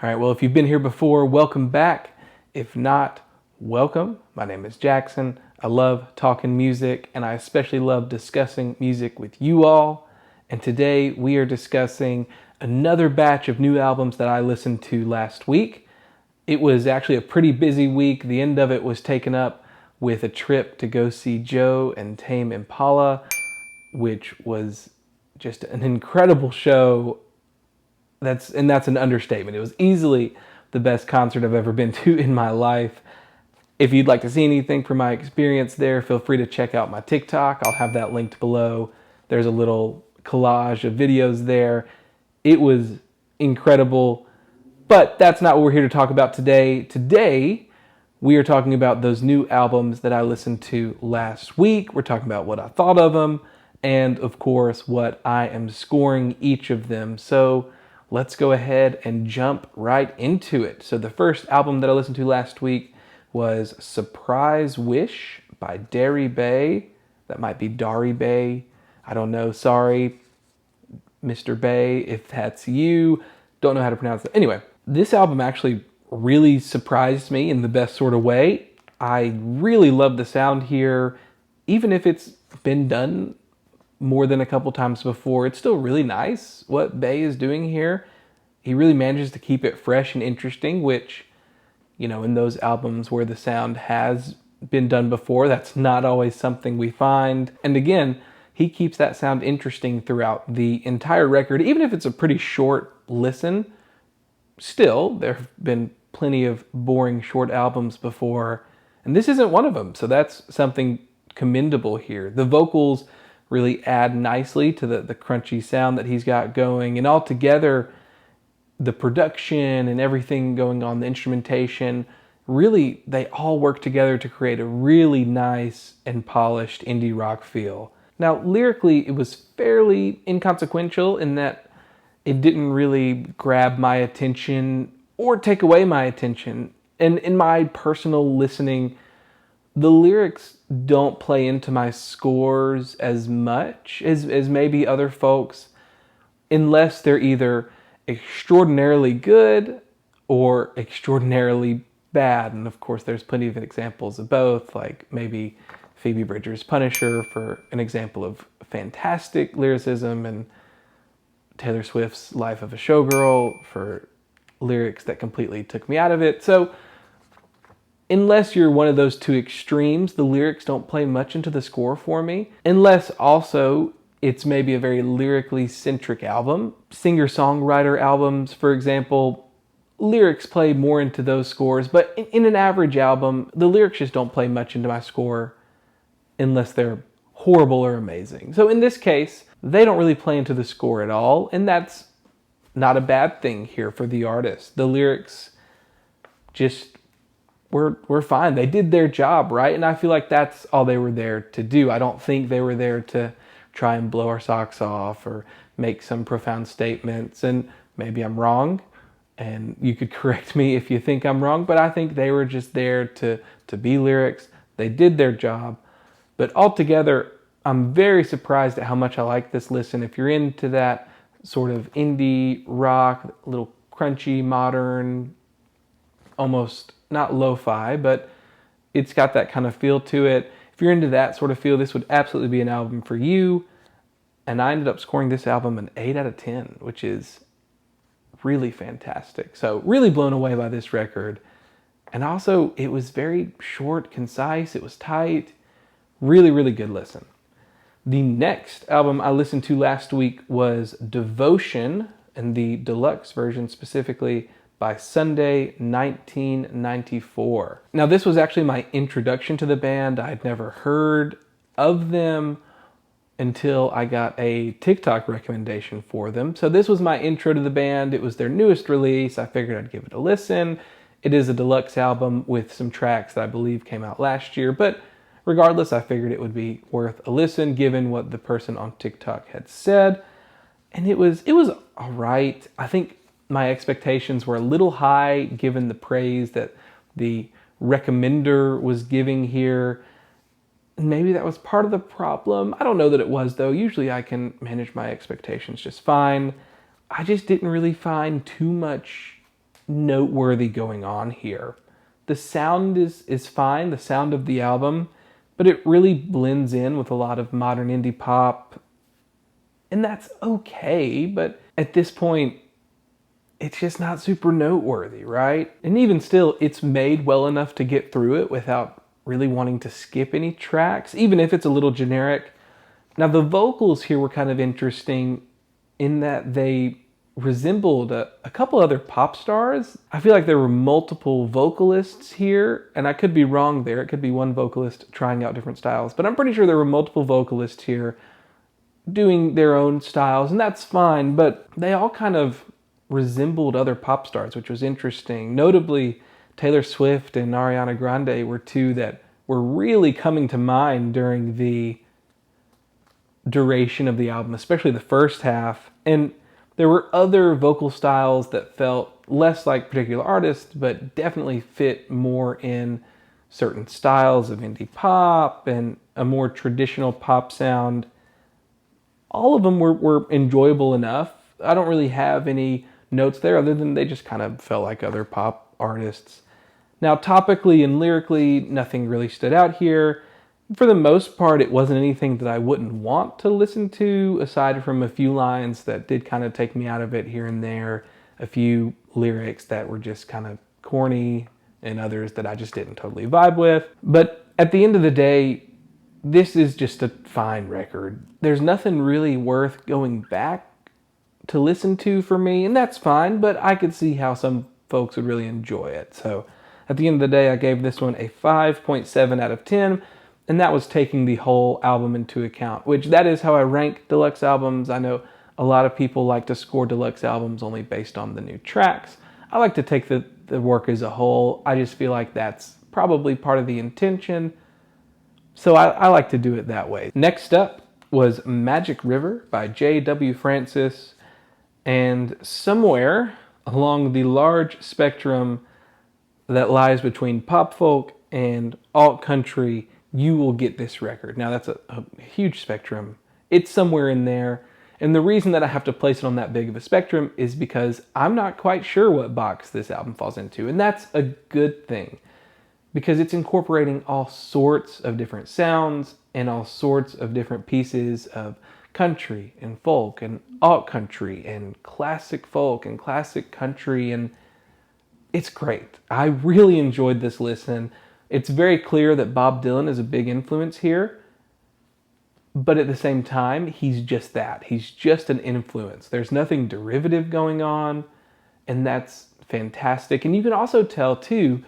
All right, well, if you've been here before, welcome back. If not, welcome. My name is Jackson. I love talking music, and I especially love discussing music with you all. And today we are discussing another batch of new albums that I listened to last week. It was actually a pretty busy week. The end of it was taken up with a trip to go see Joe and Tame Impala, which was just an incredible show. That's an understatement. It was easily the best concert I've ever been to in my life. If you'd like to see anything from my experience there, feel free to check out my TikTok. I'll have that linked below. There's a little collage of videos there. It was incredible, but that's not what we're here to talk about today. Today, we are talking about those new albums that I listened to last week. We're talking about what I thought of them, and of course, what I am scoring each of them. So let's go ahead and jump right into it. So the first album that I listened to last week was Surprise Wish by Dari. That might be Dari Bay. I don't know. Sorry, Mr. Bay, if that's you. Don't know how to pronounce it. Anyway, this album actually really surprised me in the best sort of way. I really love the sound here. Even if it's been done more than a couple times before, it's still really nice what Bay is doing here. He really manages to keep it fresh and interesting, which, in those albums where the sound has been done before, that's not always something we find. And again, he keeps that sound interesting throughout the entire record, even if it's a pretty short listen. Still, there have been plenty of boring short albums before, and this isn't one of them, so that's something commendable here. The vocals really add nicely to the crunchy sound that he's got going. And altogether, the production and everything going on, the instrumentation, really, they all work together to create a really nice and polished indie rock feel. Now, lyrically, it was fairly inconsequential in that it didn't really grab my attention or take away my attention. And in my personal listening, the lyrics don't play into my scores as much as maybe other folks, unless they're either extraordinarily good or extraordinarily bad. And of course, there's plenty of examples of both, like maybe Phoebe Bridgers' Punisher for an example of fantastic lyricism, and Taylor Swift's Life of a Showgirl for lyrics that completely took me out of it. So unless you're one of those two extremes, the lyrics don't play much into the score for me. Unless also it's maybe a very lyrically centric album. Singer-songwriter albums, for example, lyrics play more into those scores. But in an average album, the lyrics just don't play much into my score unless they're horrible or amazing. So in this case, they don't really play into the score at all. And that's not a bad thing here for the artist. The lyrics just we're fine. They did their job, right? And I feel like that's all they were there to do. I don't think they were there to try and blow our socks off or make some profound statements. And maybe I'm wrong, and you could correct me if you think I'm wrong, but I think they were just there to be lyrics. They did their job. But altogether, I'm very surprised at how much I like this listen. If you're into that sort of indie rock, a little crunchy, modern, almost not lo-fi, but it's got that kind of feel to it. If you're into that sort of feel, this would absolutely be an album for you. And I ended up scoring this album an 8 out of 10, which is really fantastic. So really blown away by this record. And also, it was very short, concise, it was tight. Really, really good listen. The next album I listened to last week was Devotion, and the deluxe version specifically, by Sunday 1994. Now, this was actually my introduction to the band. I'd never heard of them until I got a TikTok recommendation for them. So this was my intro to the band. It was their newest release. I figured I'd give it a listen. It is a deluxe album with some tracks that I believe came out last year, but regardless, I figured it would be worth a listen given what the person on TikTok had said. And it was all right. I think my expectations were a little high given the praise that the recommender was giving here. Maybe that was part of the problem. I don't know that it was, though. Usually I can manage my expectations just fine. I just didn't really find too much noteworthy going on here. The sound is fine, the sound of the album, but it really blends in with a lot of modern indie pop, and that's okay, but at this point, it's just not super noteworthy, right? And even still, it's made well enough to get through it without really wanting to skip any tracks, even if it's a little generic. Now, the vocals here were kind of interesting in that they resembled a couple other pop stars. I feel like there were multiple vocalists here, and I could be wrong there. It could be one vocalist trying out different styles, but I'm pretty sure there were multiple vocalists here doing their own styles, and that's fine, but they all kind of resembled other pop stars, which was interesting. Notably, Taylor Swift and Ariana Grande were two that were really coming to mind during the duration of the album, especially the first half. And there were other vocal styles that felt less like particular artists, but definitely fit more in certain styles of indie pop and a more traditional pop sound. All of them were enjoyable enough. I don't really have any notes there other than they just kind of felt like other pop artists. Now, topically and lyrically, nothing really stood out here. For the most part, it wasn't anything that I wouldn't want to listen to, aside from a few lines that did kind of take me out of it here and there, a few lyrics that were just kind of corny, and others that I just didn't totally vibe with. But at the end of the day, this is just a fine record. There's nothing really worth going back to listen to for me, and that's fine, but I could see how some folks would really enjoy it. So at the end of the day, I gave this one a 5.7 out of 10, and that was taking the whole album into account, which that is how I rank deluxe albums. I know a lot of people like to score deluxe albums only based on the new tracks. I like to take the work as a whole. I just feel like that's probably part of the intention, so I like to do it that way. Next up was Magic River by J.W. Francis. And somewhere along the large spectrum that lies between pop folk and alt country, you will get this record. Now, that's a huge spectrum. It's somewhere in there. And the reason that I have to place it on that big of a spectrum is because I'm not quite sure what box this album falls into. And that's a good thing, because it's incorporating all sorts of different sounds and all sorts of different pieces of country and folk and alt country and classic folk and classic country, and it's great. I really enjoyed this listen. It's very clear that Bob Dylan is a big influence here, but at the same time, he's just that. He's just an influence. There's nothing derivative going on, and that's fantastic. And you can also tell, too,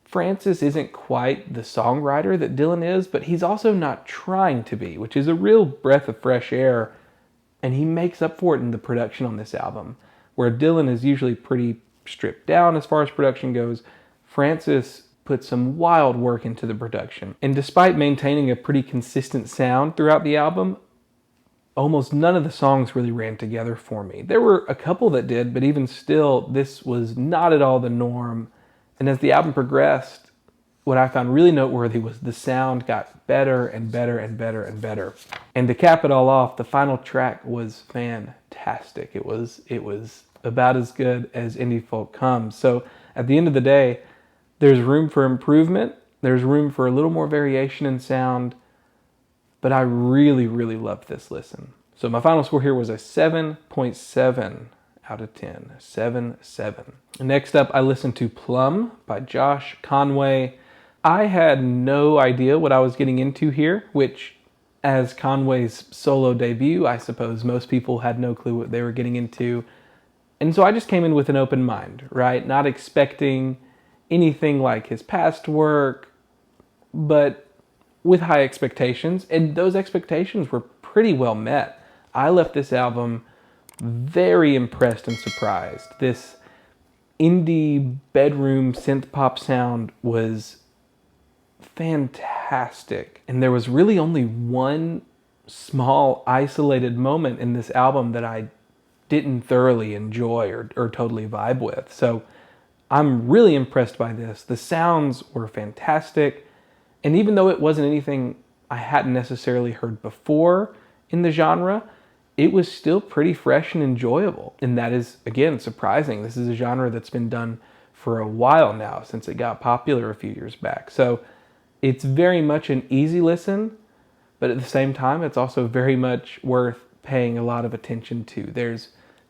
Francis isn't quite the songwriter that Dylan is, but he's also not trying to be, which is a real breath of fresh air, and he makes up for it in the production on this album. Where Dylan is usually pretty stripped down as far as production goes, Francis put some wild work into the production. And despite maintaining a pretty consistent sound throughout the album, almost none of the songs really ran together for me. There were a couple that did, but even still, this was not at all the norm. And as the album progressed, what I found really noteworthy was the sound got better and better and better and better. And to cap it all off, the final track was fantastic. It was about as good as indie folk comes. So at the end of the day, there's room for improvement. There's room for a little more variation in sound. But I really, really loved this listen. So my final score here was a 7.7 out of 10. 7.7. Next up, I listened to Plum by Josh Conway. I had no idea what I was getting into here, which, as Conway's solo debut, I suppose most people had no clue what they were getting into. And so I just came in with an open mind, right? Not expecting anything like his past work, but with high expectations. And those expectations were pretty well met. I left this album very impressed and surprised. This indie bedroom synth pop sound was fantastic. And there was really only one small isolated moment in this album that I didn't thoroughly enjoy or totally vibe with. So I'm really impressed by this. The sounds were fantastic. And even though it wasn't anything I hadn't necessarily heard before in the genre, it was still pretty fresh and enjoyable. And that is, again, surprising. This is a genre that's been done for a while now, since it got popular a few years back. So it's very much an easy listen, but at the same time, it's also very much worth paying a lot of attention to. There's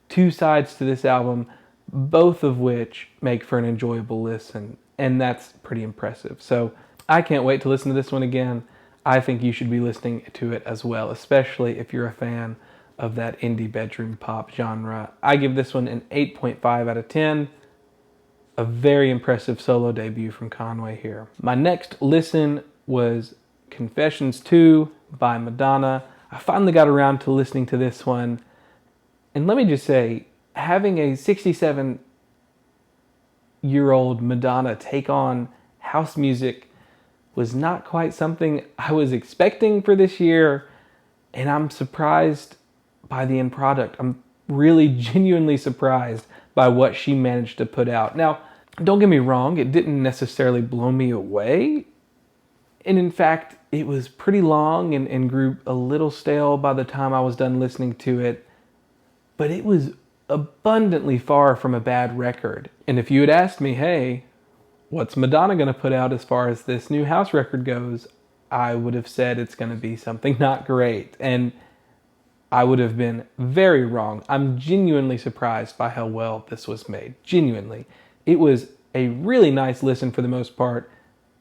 two sides to this album, both of which make for an enjoyable listen, and that's pretty impressive. So I can't wait to listen to this one again. I think you should be listening to it as well, especially if you're a fan of that indie bedroom pop genre. I give this one an 8.5 out of 10. A very impressive solo debut from Conway here. My next listen was Confessions 2 by Madonna. I finally got around to listening to this one. And let me just say, having a 67-year-old Madonna take on house music was not quite something I was expecting for this year, and I'm surprised by the end product. I'm really genuinely surprised by what she managed to put out. Now, don't get me wrong, it didn't necessarily blow me away, and in fact, it was pretty long and grew a little stale by the time I was done listening to it, but it was abundantly far from a bad record. And if you had asked me, hey, what's Madonna going to put out as far as this new house record goes, I would have said it's going to be something not great. And I would have been very wrong. I'm genuinely surprised by how well this was made. Genuinely. It was a really nice listen for the most part,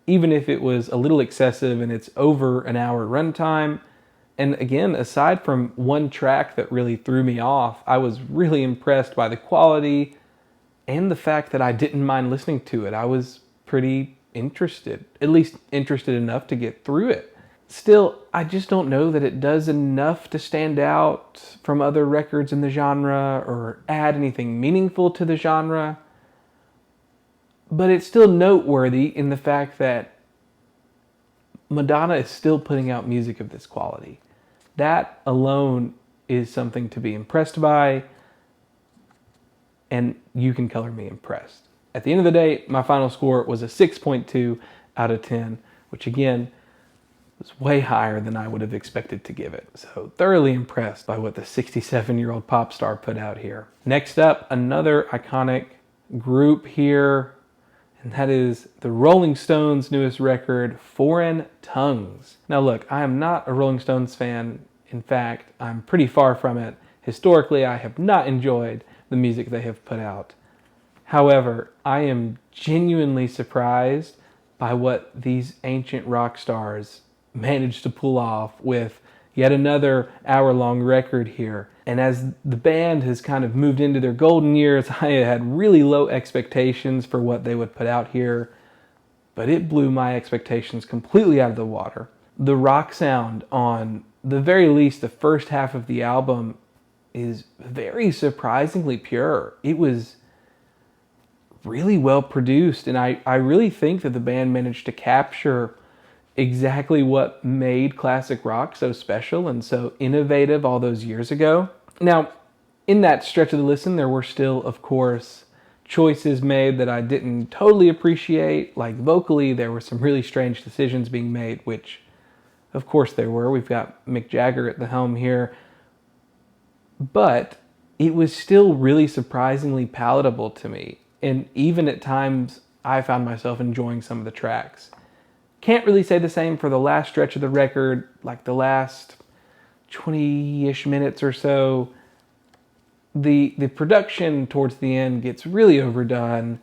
even if it was a little excessive and it's over an hour runtime. And again, aside from one track that really threw me off, I was really impressed by the quality and the fact that I didn't mind listening to it. I was pretty interested, at least interested enough to get through it. Still, I just don't know that it does enough to stand out from other records in the genre or add anything meaningful to the genre. But it's still noteworthy in the fact that Madonna is still putting out music of this quality. That alone is something to be impressed by, and you can color me impressed. At the end of the day, my final score was a 6.2 out of 10, which again was way higher than I would have expected to give it. So thoroughly impressed by what the 67-year-old pop star put out here. Next up, another iconic group here, and that is the Rolling Stones' newest record, Foreign Tongues. Now look, I am not a Rolling Stones fan. In fact, I'm pretty far from it. Historically, I have not enjoyed the music they have put out. However, I am genuinely surprised by what these ancient rock stars managed to pull off with yet another hour-long record here. And as the band has kind of moved into their golden years, I had really low expectations for what they would put out here, but it blew my expectations completely out of the water. The rock sound on the very least the first half of the album is very surprisingly pure. It was really well produced, and I really think that the band managed to capture exactly what made classic rock so special and so innovative all those years ago. Now, in that stretch of the listen, there were still, of course, choices made that I didn't totally appreciate. Like vocally, there were some really strange decisions being made, which, of course, there were. We've got Mick Jagger at the helm here. But it was still really surprisingly palatable to me. And even at times, I found myself enjoying some of the tracks. Can't really say the same for the last stretch of the record, like the last 20-ish minutes or so. The production towards the end gets really overdone,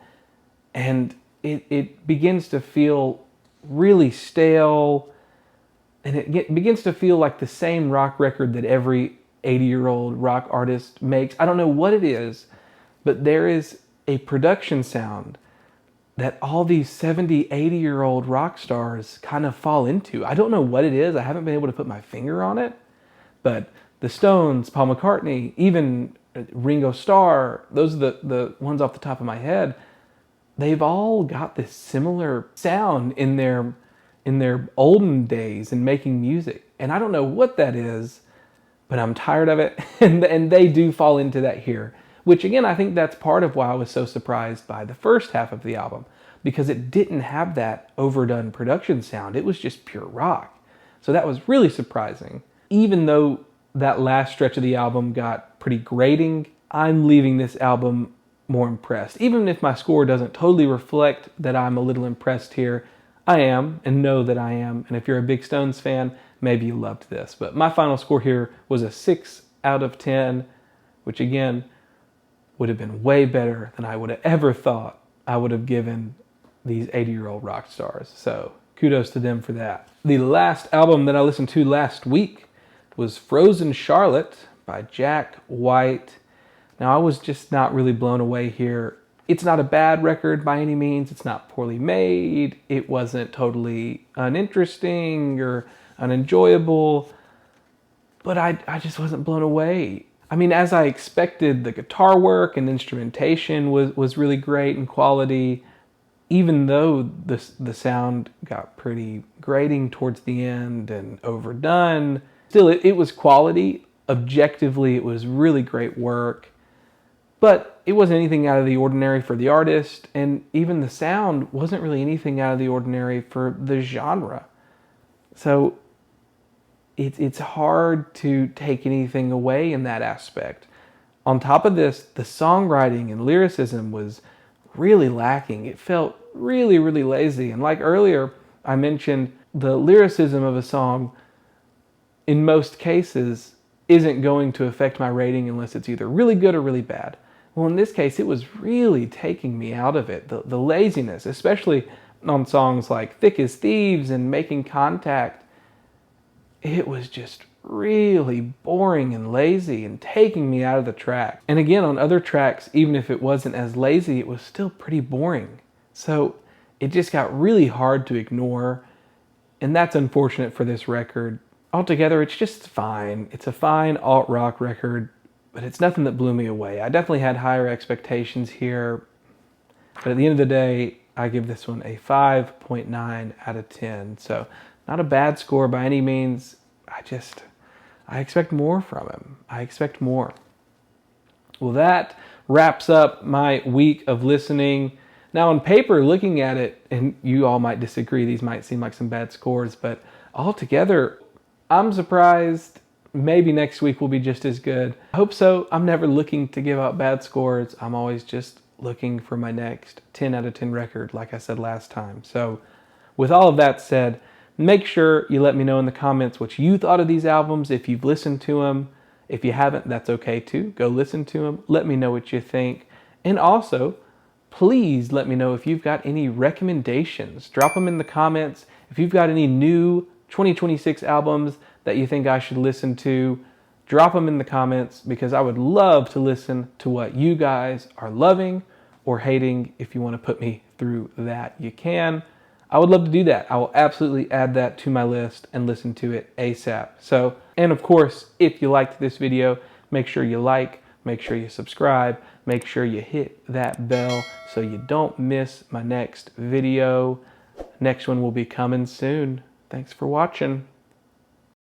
and it begins to feel really stale, and it begins to feel like the same rock record that every 80-year-old rock artist makes. I don't know what it is, but there is a production sound that all these 70, 80-year-old rock stars kind of fall into. I don't know what it is. I haven't been able to put my finger on it. But the Stones, Paul McCartney, even Ringo Starr, those are the ones off the top of my head. They've all got this similar sound in their olden days in making music. And I don't know what that is, but I'm tired of it. And they do fall into that here. Which again, I think that's part of why I was so surprised by the first half of the album, because it didn't have that overdone production sound. It was just pure rock. So that was really surprising. Even though that last stretch of the album got pretty grating. I'm leaving this album more impressed. Even if my score doesn't totally reflect that I'm a little impressed here, I am, and know that I am. And if you're a big Stones fan, maybe you loved this. But my final score here was a 6 out of 10, which again would have been way better than I would have ever thought I would have given these 80-year-old rock stars. So kudos to them for that. The last album that I listened to last week was Frozen Charlotte by Jack White. Now, I was just not really blown away here. It's not a bad record by any means. It's not poorly made. It wasn't totally uninteresting or unenjoyable, but I just wasn't blown away. I mean, as I expected, the guitar work and instrumentation was really great in quality, even though the sound got pretty grating towards the end and overdone. Still, it was quality. Objectively, it was really great work. But it wasn't anything out of the ordinary for the artist, and even the sound wasn't really anything out of the ordinary for the genre. So it's hard to take anything away in that aspect. On top of this, the songwriting and lyricism was really lacking. It felt really, really lazy. And like earlier, I mentioned the lyricism of a song, in most cases, isn't going to affect my rating unless it's either really good or really bad. Well, in this case, it was really taking me out of it. The laziness, especially on songs like Thick as Thieves and Making Contact, it was just really boring and lazy and taking me out of the track. And again, on other tracks, even if it wasn't as lazy, it was still pretty boring. So it just got really hard to ignore, and that's unfortunate for this record. Altogether, it's just fine. It's a fine alt-rock record, but it's nothing that blew me away. I definitely had higher expectations here, but at the end of the day, I give this one a 5.9 out of 10. So not a bad score by any means. I expect more from him. I expect more. Well, that wraps up my week of listening. Now, on paper, looking at it, and you all might disagree, these might seem like some bad scores, but altogether, I'm surprised. Maybe next week will be just as good. I hope so. I'm never looking to give out bad scores. I'm always just looking for my next 10 out of 10 record, like I said last time. So with all of that said, make sure you let me know in the comments what you thought of these albums, if you've listened to them. If you haven't, that's okay too. Go listen to them. Let me know what you think. And also, please let me know if you've got any recommendations. Drop them in the comments. If you've got any new 2026 albums that you think I should listen to, drop them in the comments, because I would love to listen to what you guys are loving or hating. If you want to put me through that, you can. I would love to do that. I will absolutely add that to my list and listen to it ASAP. So, and of course, if you liked this video, make sure you like, make sure you subscribe, make sure you hit that bell so you don't miss my next video. Next one will be coming soon. Thanks for watching.